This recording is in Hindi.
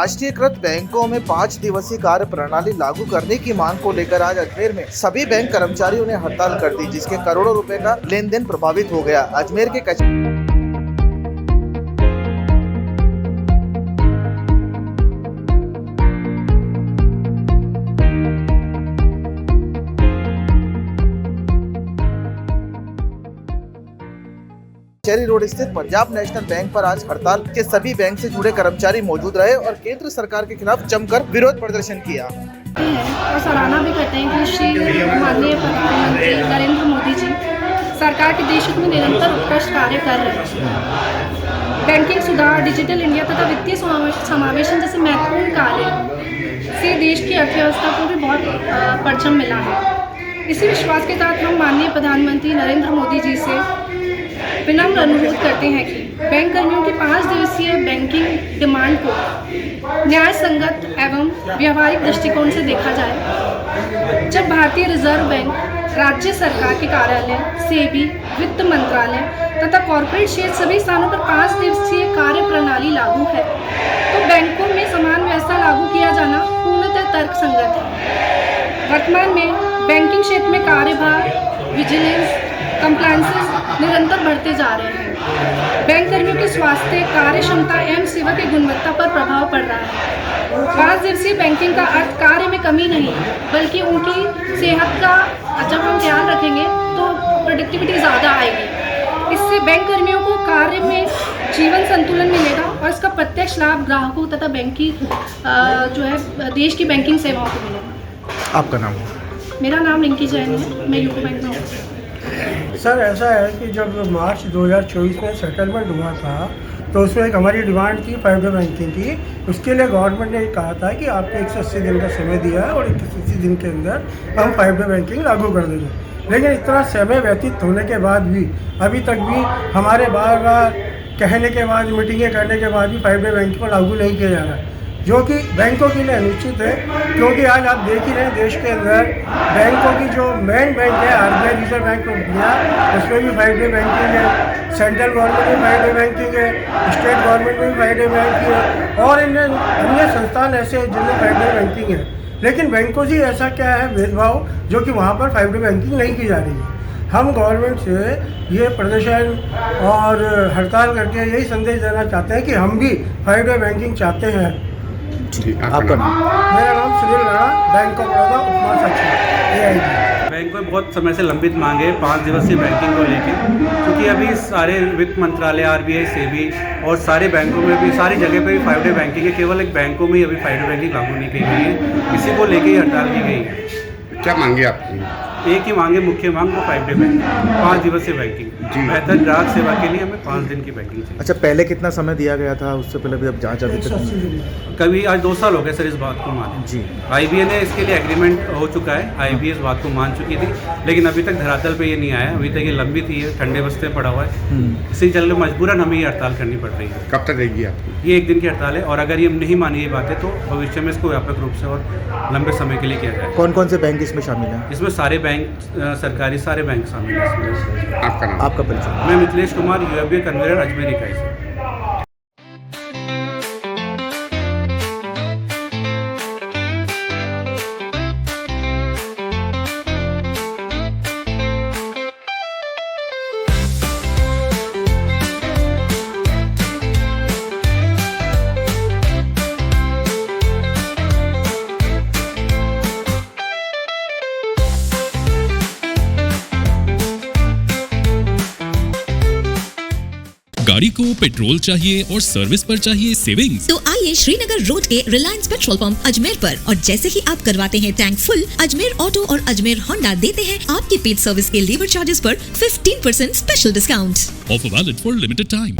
राष्ट्रीयकृत बैंकों में 5 दिवसीय कार्य प्रणाली लागू करने की मांग को लेकर आज अजमेर में सभी बैंक कर्मचारियों ने हड़ताल कर दी, जिसके करोड़ों रुपए का लेन देन प्रभावित हो गया। अजमेर के कचहरी रोड स्थित पंजाब नेशनल बैंक पर आज हड़ताल के सभी बैंक से जुड़े कर्मचारी मौजूद रहे और केंद्र सरकार के खिलाफ जमकर विरोध प्रदर्शन किया और सराहना भी करते हैं कि श्री माननीय प्रधानमंत्री नरेंद्र मोदी जी सरकार के देश में निरंतर उत्कृष्ट कार्य कर रहे हैं। बैंकिंग सुधार, डिजिटल इंडिया तथा वित्तीय समावेशन जैसे महत्वपूर्ण कार्य से देश की अर्थव्यवस्था को भी बहुत परचम मिला है। इसी विश्वास के साथ हम माननीय प्रधानमंत्री नरेंद्र मोदी जी से विनम्र अनुरोध करते हैं कि बैंक कर्मियों की 5 दिवसीय बैंकिंग डिमांड को न्याय संगत एवं व्यावहारिक दृष्टिकोण से देखा जाए। जब भारतीय रिजर्व बैंक, राज्य सरकार के कार्यालय, सेबी, वित्त मंत्रालय तथा कॉर्पोरेट क्षेत्र सभी स्थानों पर 5 दिवसीय कार्य प्रणाली लागू है, तो बैंकों में समान व्यवस्था लागू किया जाना पूर्णतः तर्कसंगत है। वर्तमान में बैंकिंग क्षेत्र में कार्यभार, विजिलेंस, कंप्लायंसेस निरंतर बढ़ते जा रहे हैं। बैंक कर्मियों के स्वास्थ्य, कार्य क्षमता एवं सेवा की गुणवत्ता पर प्रभाव पड़ रहा है। 5 दिवसीय बैंकिंग का अर्थ कार्य में कमी नहीं, बल्कि उनकी सेहत का जब हम ध्यान रखेंगे तो प्रोडक्टिविटी ज़्यादा आएगी। इससे बैंक कर्मियों को कार्य में जीवन संतुलन मिलेगा और इसका प्रत्यक्ष लाभ ग्राहकों तथा बैंक की जो है देश की बैंकिंग सेवाओं को मिलेगा। आपका नाम? मेरा नाम रिंकी जैन है, मैं यूको बैंक में हूँ। सर ऐसा है कि जब मार्च 2024 में सेटलमेंट हुआ था तो उसमें एक हमारी डिमांड थी 5 डे बैंकिंग की। उसके लिए गवर्नमेंट ने कहा था कि आपको 180 दिन का समय दिया है और 180 दिन के अंदर हम 5 डे बैंकिंग लागू कर देंगे। लेकिन इतना समय व्यतीत होने के बाद भी अभी तक भी हमारे बार बार कहने के बाद, मीटिंगें करने के बाद भी 5 डे बैंकिंग को लागू नहीं किया जा रहा है, जो कि बैंकों के लिए अनुचित है। क्योंकि आज आप देख ही रहे हैं देश के अंदर बैंकों की जो मेन बैंक है RBI reserve bank of India, उसमें भी 5 डे बैंकिंग है, सेंट्रल गवर्नमेंट में 5 डे बैंकिंग है, स्टेट गवर्नमेंट में भी 5 डे बैंकिंग है और अन्य संस्थान ऐसे हैं जिनमें 5 डे बैंकिंग है। लेकिन बैंकों से ऐसा क्या है भेदभाव जो कि वहाँ पर 5 डे बैंकिंग नहीं की जा रही है। हम गवर्नमेंट से ये प्रदर्शन और हड़ताल करके यही संदेश देना चाहते हैं कि हम भी 5 डे बैंकिंग चाहते हैं। आपका नाम? मेरा नाम सुनील राणा, बैंक ऑफ बड़ौदा, उपमा सचिव AIG। बैंक में बहुत समय से लंबित मांगे 5 दिवसीय बैंकिंग को लेकर, क्योंकि अभी सारे वित्त मंत्रालय, RBI, सेबी और सारे बैंकों में भी, सारी जगह पे भी 5 डे बैंकिंग है। केवल एक बैंकों में ही अभी 5 डे बैंकिंग लागू नहीं की गई है। इसी को लेकर ही हड़ताल की गई है। क्या मांगे आपकी? एक ही मांगे, मुख्य मांग वो 5 डे बैंकिंग, 5 दिवसीय बैंकिंग। बेहतर ग्राहक सेवा के लिए हमें 5 दिन की बैंकिंग चाहिए। अच्छा, पहले कितना समय दिया गया था? उससे पहले भी अब जांच अभी तक कभी आज 2 साल हो गए सर इस बात को माने जी। IBA ने इसके लिए एग्रीमेंट हो चुका है, IBA इस बात को मान चुकी थी, लेकिन अभी तक धरातल पे ये नहीं आया। अभी तक ये लंबित ही है, ठंडे बस्ते पड़ा हुआ है। इसी चलते मजबूरन हमें ये हड़ताल करनी पड़ रही है। कब तक रहेगी आपकी? ये 1 दिन की हड़ताल है और अगर ये नहीं मानी ये बातें तो भविष्य में इसको व्यापक रूप से और लंबे समय के लिए किया जाए। कौन कौन से बैंक इसमें शामिल हैं? इसमें सारे बैंक, सरकारी सारे बैंक शामिल हैं इसमें। आपका नाम? आपका परिचय? मैं मिथिलेश कुमार, UFBA कन्वीनर अजमेर इकाई से। गाड़ी को पेट्रोल चाहिए और सर्विस पर चाहिए सेविंग्स, तो आइए श्रीनगर रोड के रिलायंस पेट्रोल पंप अजमेर पर, और जैसे ही आप करवाते हैं टैंक फुल, अजमेर ऑटो और अजमेर होंडा देते हैं आपकी पेड सर्विस के लेबर चार्जेस पर 15% special discount. Offer valid for limited time.